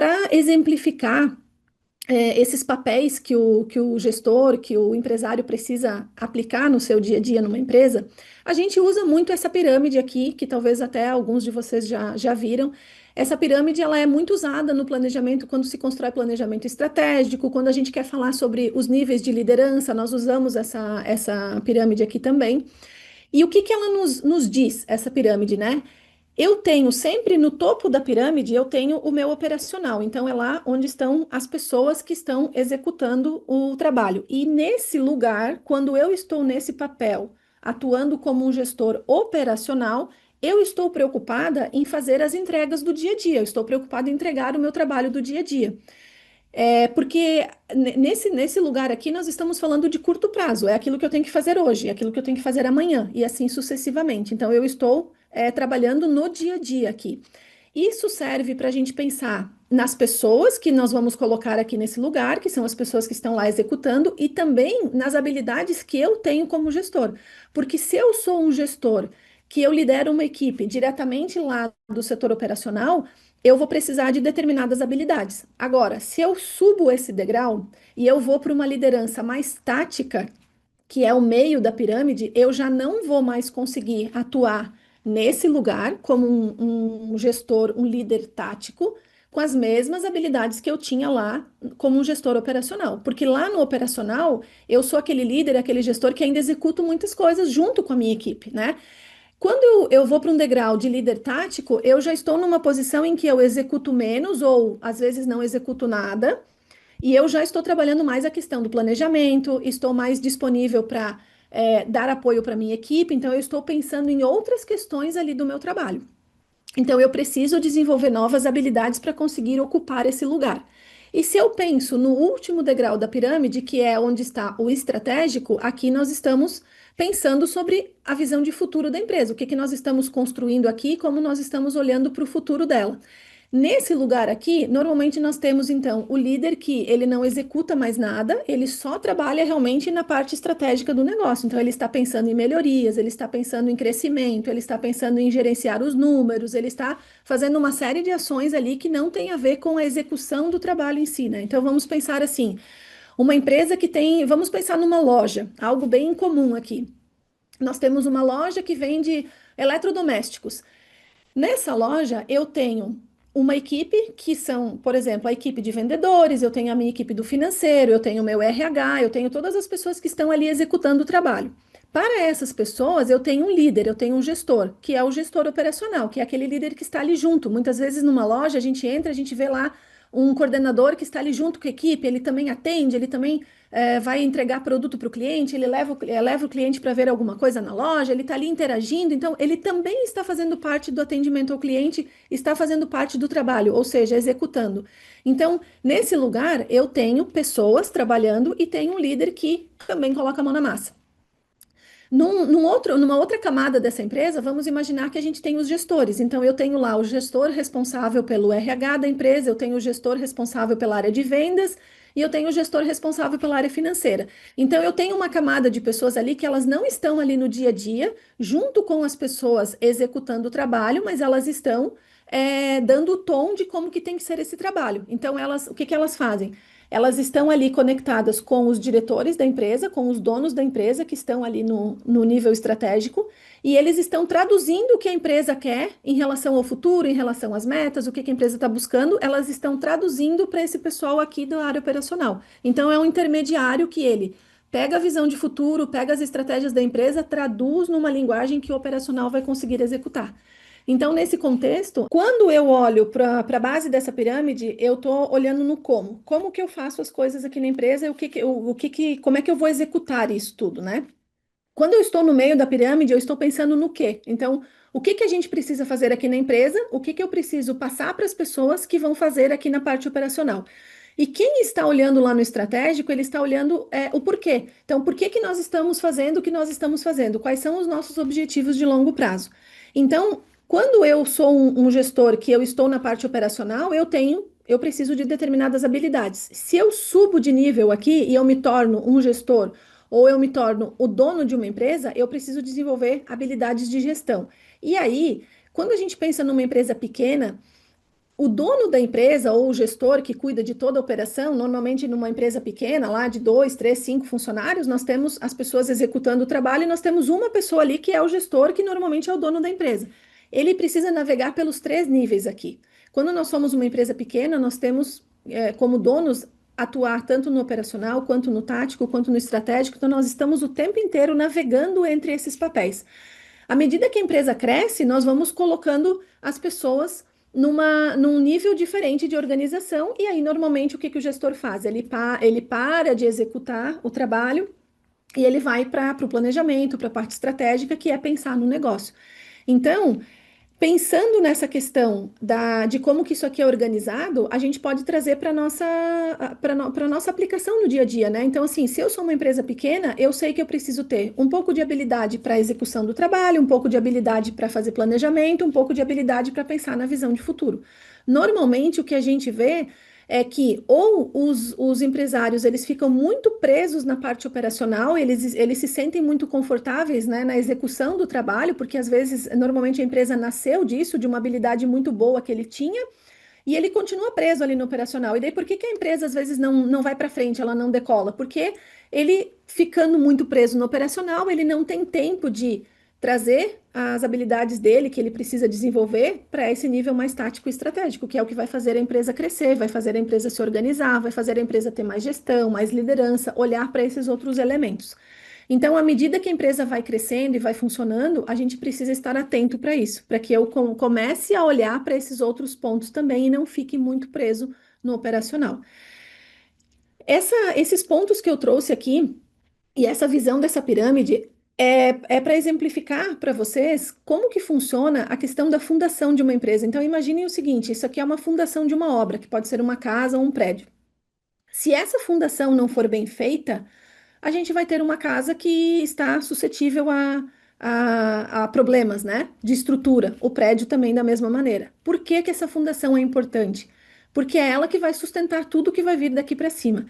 para exemplificar esses papéis que o gestor, que o empresário precisa aplicar no seu dia a dia numa empresa, a gente usa muito essa pirâmide aqui, que talvez até alguns de vocês já viram. Essa pirâmide ela é muito usada no planejamento, quando se constrói planejamento estratégico, quando a gente quer falar sobre os níveis de liderança, nós usamos essa pirâmide aqui também. E o que que ela nos diz, essa pirâmide, né? Eu tenho sempre no topo da pirâmide, eu tenho o meu operacional. Então, é lá onde estão as pessoas que estão executando o trabalho. E nesse lugar, quando eu estou nesse papel, atuando como um gestor operacional, eu estou preocupada em fazer as entregas do dia a dia. Eu estou preocupada em entregar o meu trabalho do dia a dia. Porque nesse lugar aqui nós estamos falando de curto prazo, é aquilo que eu tenho que fazer hoje, é aquilo que eu tenho que fazer amanhã, e assim sucessivamente. Então, eu estou trabalhando no dia a dia aqui. Isso serve para a gente pensar nas pessoas que nós vamos colocar aqui nesse lugar, que são as pessoas que estão lá executando, e também nas habilidades que eu tenho como gestor. Porque se eu sou um gestor que eu lidero uma equipe diretamente lá do setor operacional, eu vou precisar de determinadas habilidades. Agora, se eu subo esse degrau e eu vou para uma liderança mais tática, que é o meio da pirâmide, eu já não vou mais conseguir atuar nesse lugar como um gestor, um líder tático, com as mesmas habilidades que eu tinha lá como um gestor operacional. Porque lá no operacional, eu sou aquele líder, aquele gestor que ainda executo muitas coisas junto com a minha equipe, né? Quando eu vou para um degrau de líder tático, eu já estou numa posição em que eu executo menos ou às vezes não executo nada, e eu já estou trabalhando mais a questão do planejamento, estou mais disponível para dar apoio para minha equipe, então eu estou pensando em outras questões ali do meu trabalho. Então, eu preciso desenvolver novas habilidades para conseguir ocupar esse lugar. E se eu penso no último degrau da pirâmide, que é onde está o estratégico, aqui nós estamos pensando sobre a visão de futuro da empresa, o que que nós estamos construindo aqui, como nós estamos olhando para o futuro dela. Nesse lugar aqui, normalmente nós temos então o líder que ele não executa mais nada, ele só trabalha realmente na parte estratégica do negócio. Então ele está pensando em melhorias, ele está pensando em crescimento, ele está pensando em gerenciar os números, ele está fazendo uma série de ações ali que não tem a ver com a execução do trabalho em si, né? Então vamos pensar assim, uma empresa que tem, vamos pensar numa loja, algo bem comum aqui. Nós temos uma loja que vende eletrodomésticos. Nessa loja, eu tenho uma equipe que são, por exemplo, a equipe de vendedores, eu tenho a minha equipe do financeiro, eu tenho o meu RH, eu tenho todas as pessoas que estão ali executando o trabalho. Para essas pessoas, eu tenho um líder, eu tenho um gestor, que é o gestor operacional, que é aquele líder que está ali junto. Muitas vezes numa loja, a gente entra, a gente vê lá um coordenador que está ali junto com a equipe, ele também atende, ele também vai entregar produto para o cliente, ele leva o cliente para ver alguma coisa na loja, ele está ali interagindo, então ele também está fazendo parte do atendimento ao cliente, está fazendo parte do trabalho, ou seja, executando. Então, nesse lugar, eu tenho pessoas trabalhando e tenho um líder que também coloca a mão na massa. Numa outra camada dessa empresa, vamos imaginar que a gente tem os gestores. Então, eu tenho lá o gestor responsável pelo RH da empresa, eu tenho o gestor responsável pela área de vendas e eu tenho o gestor responsável pela área financeira. Então, eu tenho uma camada de pessoas ali que elas não estão ali no dia a dia, junto com as pessoas executando o trabalho, mas elas estão dando o tom de como que tem que ser esse trabalho. Então, o que que elas fazem? Elas estão ali conectadas com os diretores da empresa, com os donos da empresa que estão ali no nível estratégico, e eles estão traduzindo o que a empresa quer em relação ao futuro, em relação às metas, o que que a empresa está buscando, elas estão traduzindo para esse pessoal aqui da área operacional. Então, é um intermediário que ele pega a visão de futuro, pega as estratégias da empresa, traduz numa linguagem que o operacional vai conseguir executar. Então, nesse contexto, quando eu olho para a base dessa pirâmide, eu estou olhando no como. Como que eu faço as coisas aqui na empresa e como é que eu vou executar isso tudo, né? Quando eu estou no meio da pirâmide, eu estou pensando no quê? Então, o que que a gente precisa fazer aqui na empresa? O que que eu preciso passar para as pessoas que vão fazer aqui na parte operacional? E quem está olhando lá no estratégico, ele está olhando o porquê. Então, por que que nós estamos fazendo o que nós estamos fazendo? Quais são os nossos objetivos de longo prazo? Então, quando eu sou um gestor que eu estou na parte operacional, eu preciso de determinadas habilidades. Se eu subo de nível aqui e eu me torno um gestor ou eu me torno o dono de uma empresa, eu preciso desenvolver habilidades de gestão. E aí, quando a gente pensa numa empresa pequena, o dono da empresa ou o gestor que cuida de toda a operação, normalmente numa empresa pequena, lá de dois, três, cinco funcionários, nós temos as pessoas executando o trabalho e nós temos uma pessoa ali que é o gestor, que normalmente é o dono da empresa. Ele precisa navegar pelos três níveis aqui. Quando nós somos uma empresa pequena, nós temos como donos atuar tanto no operacional, quanto no tático, quanto no estratégico, então nós estamos o tempo inteiro navegando entre esses papéis. À medida que a empresa cresce, nós vamos colocando as pessoas num nível diferente de organização, e aí normalmente o que o gestor faz? Ele para de executar o trabalho e ele vai para o planejamento, para a parte estratégica, que é pensar no negócio. Então, pensando nessa questão de como que isso aqui é organizado, a gente pode trazer para para nossa aplicação no dia a dia, né? Então, assim, se eu sou uma empresa pequena, eu sei que eu preciso ter um pouco de habilidade para a execução do trabalho, um pouco de habilidade para fazer planejamento, um pouco de habilidade para pensar na visão de futuro. Normalmente, o que a gente vê é que ou os empresários eles ficam muito presos na parte operacional, eles se sentem muito confortáveis, né, na execução do trabalho, porque às vezes, normalmente a empresa nasceu disso, de uma habilidade muito boa que ele tinha, e ele continua preso ali no operacional. E daí por que que a empresa às vezes não vai para frente, ela não decola? Porque ele ficando muito preso no operacional, ele não tem tempo de trazer as habilidades dele que ele precisa desenvolver para esse nível mais tático e estratégico, que é o que vai fazer a empresa crescer, vai fazer a empresa se organizar, vai fazer a empresa ter mais gestão, mais liderança, olhar para esses outros elementos. Então, à medida que a empresa vai crescendo e vai funcionando, a gente precisa estar atento para isso, para que eu comece a olhar para esses outros pontos também e não fique muito preso no operacional. Esses pontos que eu trouxe aqui e essa visão dessa pirâmide é para exemplificar para vocês como que funciona a questão da fundação de uma empresa. Então, imaginem o seguinte: isso aqui é uma fundação de uma obra, que pode ser uma casa ou um prédio. Se essa fundação não for bem feita, a gente vai ter uma casa que está suscetível a problemas, né, de estrutura. O prédio também da mesma maneira. Por que que essa fundação é importante? Porque é ela que vai sustentar tudo que vai vir daqui para cima.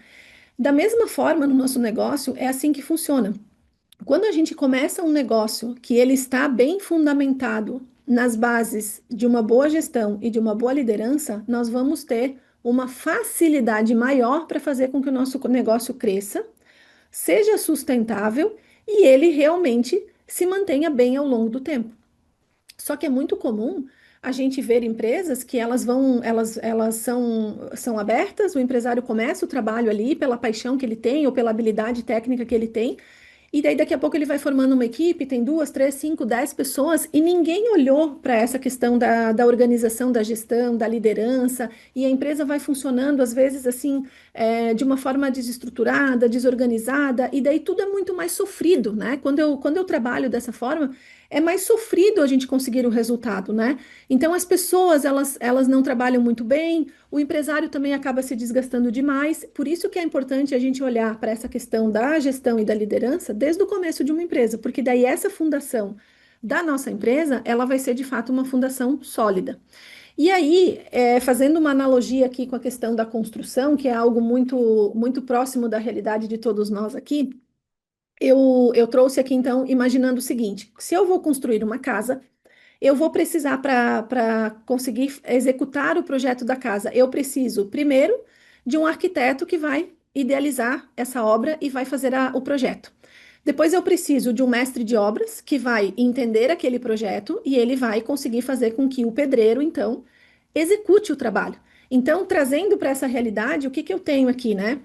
Da mesma forma, no nosso negócio, é assim que funciona. Quando a gente começa um negócio que ele está bem fundamentado nas bases de uma boa gestão e de uma boa liderança, nós vamos ter uma facilidade maior para fazer com que o nosso negócio cresça, seja sustentável e ele realmente se mantenha bem ao longo do tempo. Só que é muito comum a gente ver empresas que elas são abertas, o empresário começa o trabalho ali pela paixão que ele tem ou pela habilidade técnica que ele tem, e daí daqui a pouco ele vai formando uma equipe, tem duas, três, cinco, 10 pessoas, e ninguém olhou para essa questão da organização, da gestão, da liderança, e a empresa vai funcionando, às vezes, assim, de uma forma desestruturada, desorganizada, e daí tudo é muito mais sofrido, né? Quando eu trabalho dessa forma, é mais sofrido a gente conseguir o resultado, né? Então, as pessoas, elas não trabalham muito bem, o empresário também acaba se desgastando demais, por isso que é importante a gente olhar para essa questão da gestão e da liderança desde o começo de uma empresa, porque daí essa fundação da nossa empresa, ela vai ser de fato uma fundação sólida. E aí, fazendo uma analogia aqui com a questão da construção, que é algo muito próximo da realidade de todos nós aqui, eu trouxe aqui então, imaginando o seguinte: se eu vou construir uma casa, eu vou precisar, para conseguir executar o projeto da casa, eu preciso, primeiro, de um arquiteto que vai idealizar essa obra e vai fazer o projeto. Depois, eu preciso de um mestre de obras que vai entender aquele projeto e ele vai conseguir fazer com que o pedreiro, então, execute o trabalho. Então, trazendo para essa realidade, o que que eu tenho aqui, né?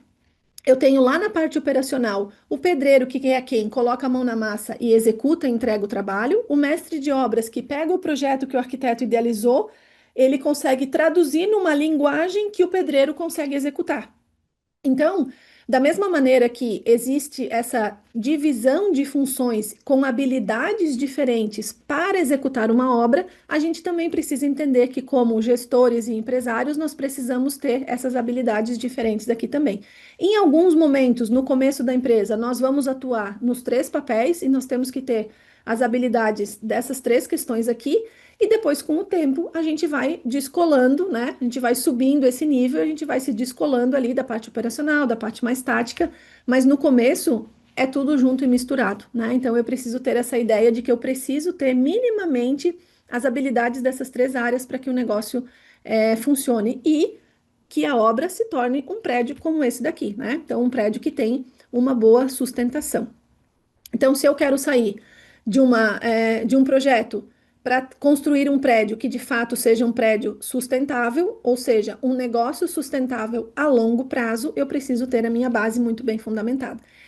Eu tenho lá na parte operacional o pedreiro, que é quem coloca a mão na massa e executa e entrega o trabalho, o mestre de obras, que pega o projeto que o arquiteto idealizou, ele consegue traduzir numa linguagem que o pedreiro consegue executar. Então, da mesma maneira que existe essa divisão de funções com habilidades diferentes para executar uma obra, a gente também precisa entender que, como gestores e empresários, nós precisamos ter essas habilidades diferentes daqui também. Em alguns momentos, no começo da empresa, nós vamos atuar nos três papéis e nós temos que ter as habilidades dessas três questões aqui. E depois, com o tempo, a gente vai descolando, né? A gente vai subindo esse nível, a gente vai se descolando ali da parte operacional, da parte mais tática, mas no começo é tudo junto e misturado, né? Então eu preciso ter essa ideia de que eu preciso ter minimamente as habilidades dessas três áreas para que o negócio funcione e que a obra se torne um prédio como esse daqui, né? Então, um prédio que tem uma boa sustentação. Então, se eu quero sair de um projeto para construir um prédio que de fato seja um prédio sustentável, ou seja, um negócio sustentável a longo prazo, eu preciso ter a minha base muito bem fundamentada.